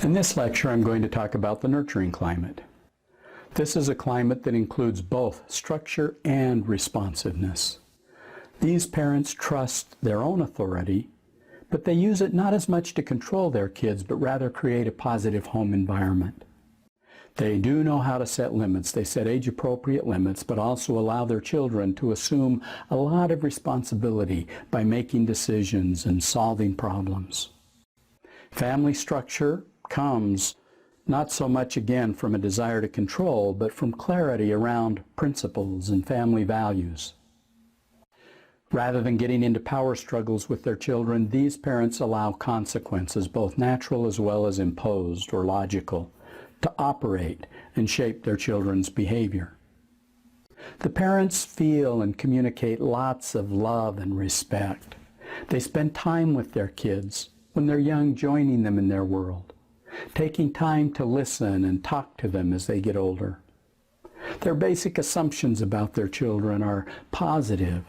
In this lecture, I'm going to talk about the nurturing climate. This is a climate that includes both structure and responsiveness. These parents trust their own authority, but they use it not as much to control their kids, but rather create a positive home environment. They do know how to set limits. They set age-appropriate limits, but also allow their children to assume a lot of responsibility by making decisions and solving problems. Family structure comes not so much, again, from a desire to control, but from clarity around principles and family values. Rather than getting into power struggles with their children, these parents allow consequences, both natural as well as imposed or logical, to operate and shape their children's behavior. The parents feel and communicate lots of love and respect. They spend time with their kids when they're young, joining them in their world, taking time to listen and talk to them as they get older. Their basic assumptions about their children are positive.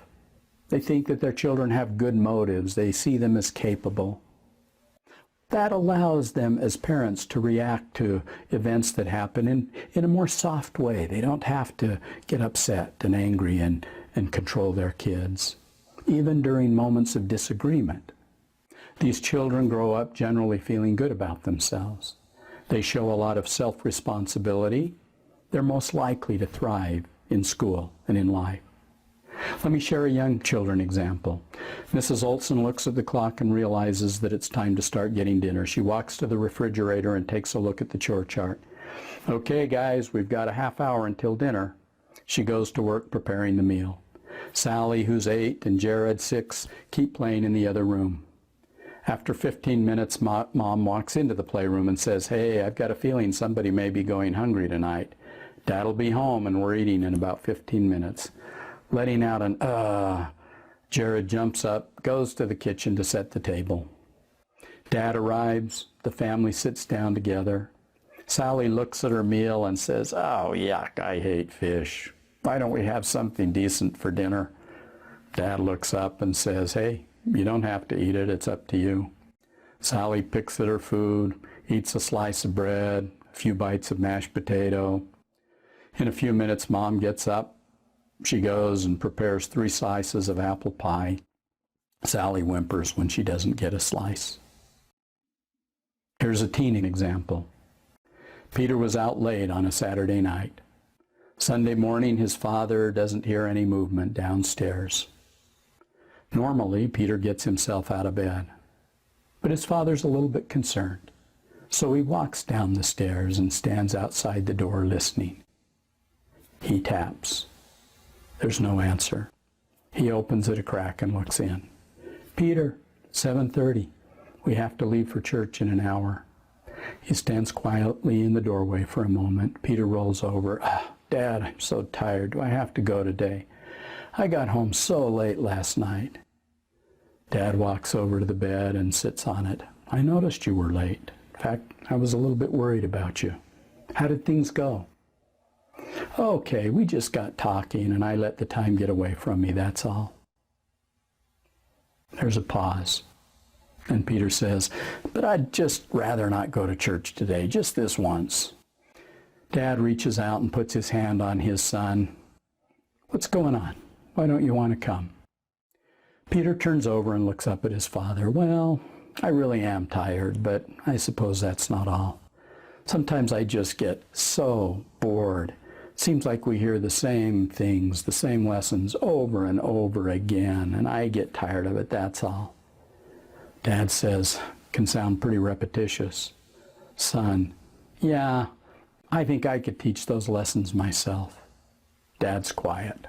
They think that their children have good motives. They see them as capable. That allows them as parents to react to events that happen in a more soft way. They don't have to get upset and angry and control their kids, even during moments of disagreement. These children grow up generally feeling good about themselves. They show a lot of self-responsibility. They're most likely to thrive in school and in life. Let me share a young children example. Mrs. Olson looks at the clock and realizes that it's time to start getting dinner. She walks to the refrigerator and takes a look at the chore chart. Okay, guys, we've got a half hour until dinner. She goes to work preparing the meal. Sally, who's 8, and Jared, 6, keep playing in the other room. After 15 minutes, Mom walks into the playroom and says, "Hey, I've got a feeling somebody may be going hungry tonight. Dad'll be home and we're eating in about 15 minutes. Letting out an Jared jumps up, goes to the kitchen to set the table. Dad arrives. The family sits down together. Sally looks at her meal and says, "Oh, yuck, I hate fish. Why don't we have something decent for dinner?" Dad looks up and says, "Hey, you don't have to eat it. It's up to you." Sally picks at her food, eats a slice of bread, a few bites of mashed potato. In a few minutes, Mom gets up. She goes and prepares 3 slices of apple pie. Sally whimpers when she doesn't get a slice. Here's a teen example. Peter was out late on a Saturday night. Sunday morning, his father doesn't hear any movement downstairs. Normally, Peter gets himself out of bed, but his father's a little bit concerned. So he walks down the stairs and stands outside the door listening. He taps. There's no answer. He opens it a crack and looks in. "Peter, 7:30. We have to leave for church in an hour." He stands quietly in the doorway for a moment. Peter rolls over. "Dad, I'm so tired. Do I have to go today? I got home so late last night." Dad walks over to the bed and sits on it. "I noticed you were late. In fact, I was a little bit worried about you. How did things go?" "Okay, we just got talking and I let the time get away from me, that's all." There's a pause. And Peter says, "But I'd just rather not go to church today, just this once." Dad reaches out and puts his hand on his son. "What's going on? Why don't you want to come?" Peter turns over and looks up at his father. "Well, I really am tired, but I suppose that's not all. Sometimes I just get so bored. Seems like we hear the same things, the same lessons over and over again, and I get tired of it, that's all." Dad says, can sound pretty repetitious, "Son, yeah, I think I could teach those lessons myself." Dad's quiet.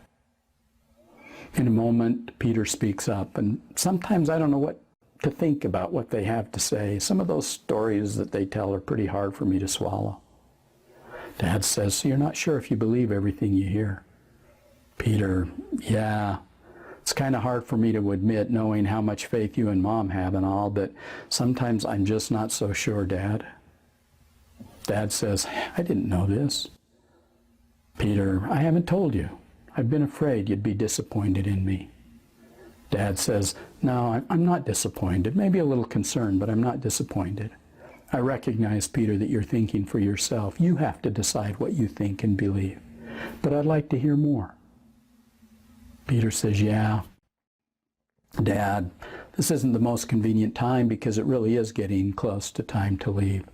In a moment, Peter speaks up, and sometimes I don't know what to think about what they have to say. Some of those stories that they tell are pretty hard for me to swallow. Dad says, "So you're not sure if you believe everything you hear?" Peter, "Yeah, it's kind of hard for me to admit, knowing how much faith you and Mom have and all, but sometimes I'm just not so sure, Dad." Dad says, "I didn't know this." Peter, "I haven't told you. I've been afraid you'd be disappointed in me." Dad says, "No, I'm not disappointed. Maybe a little concerned, but I'm not disappointed. I recognize, Peter, that you're thinking for yourself. You have to decide what you think and believe. But I'd like to hear more. Peter says, yeah, Dad, this isn't the most convenient time because it really is getting close to time to leave.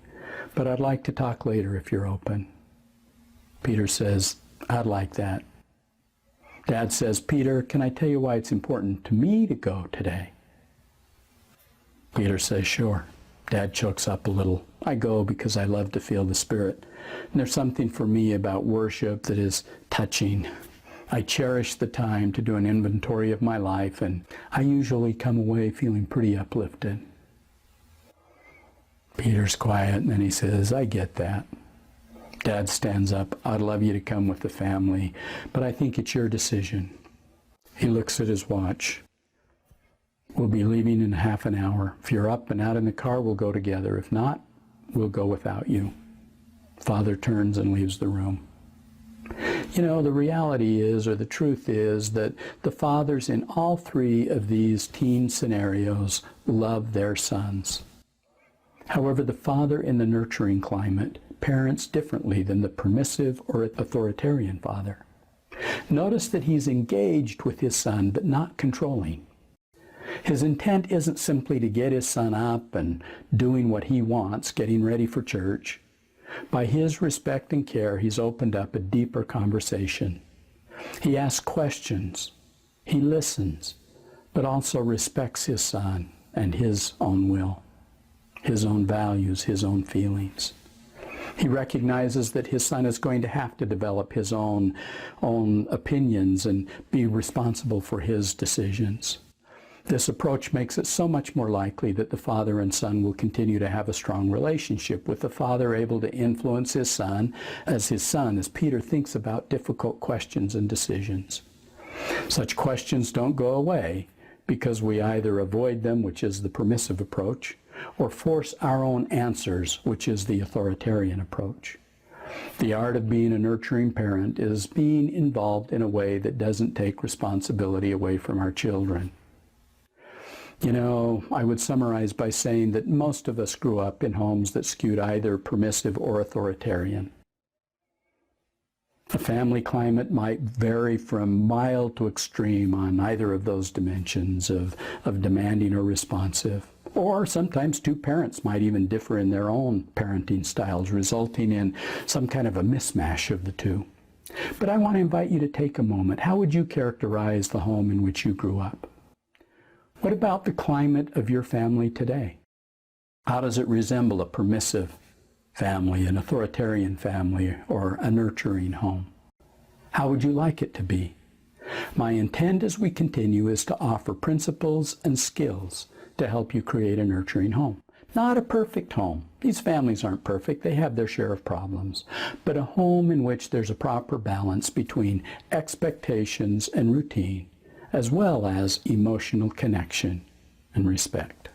But I'd like to talk later if you're open. Peter says, I'd like that. Dad says, Peter, can I tell you why it's important to me to go today? Peter says, sure. Dad chokes up a little. I go because I love to feel the Spirit. And there's something for me about worship that is touching. I cherish the time to do an inventory of my life, and I usually come away feeling pretty uplifted. Peter's quiet, and then he says, I get that. Dad stands up. I'd love you to come with the family, but I think it's your decision. He looks at his watch. We'll be leaving in half an hour. If you're up and out in the car, we'll go together. If not, we'll go without you. Father turns and leaves the room. You know, the reality is, or the truth is, that the fathers in all three of these teen scenarios love their sons. However, the father in the nurturing climate parents differently than the permissive or authoritarian father. Notice that he's engaged with his son, but not controlling. His intent isn't simply to get his son up and doing what he wants, getting ready for church. By his respect and care, he's opened up a deeper conversation. He asks questions. He listens, but also respects his son and his own will, his own values, his own feelings. He recognizes that his son is going to have to develop his own opinions and be responsible for his decisions. This approach makes it so much more likely that the father and son will continue to have a strong relationship, with the father able to influence his son as Peter thinks about difficult questions and decisions. Such questions don't go away because we either avoid them, which is the permissive approach, or force our own answers, which is the authoritarian approach. The art of being a nurturing parent is being involved in a way that doesn't take responsibility away from our children. You know, I would summarize by saying that most of us grew up in homes that skewed either permissive or authoritarian. A family climate might vary from mild to extreme on either of those dimensions of demanding or responsive. Or sometimes two parents might even differ in their own parenting styles, resulting in some kind of a mismatch of the two. But I want to invite you to take a moment. How would you characterize the home in which you grew up? What about the climate of your family today? How does it resemble a permissive family, an authoritarian family, or a nurturing home? How would you like it to be? My intent as we continue is to offer principles and skills to help you create a nurturing home. Not a perfect home. These families aren't perfect. They have their share of problems. But a home in which there's a proper balance between expectations and routine, as well as emotional connection and respect.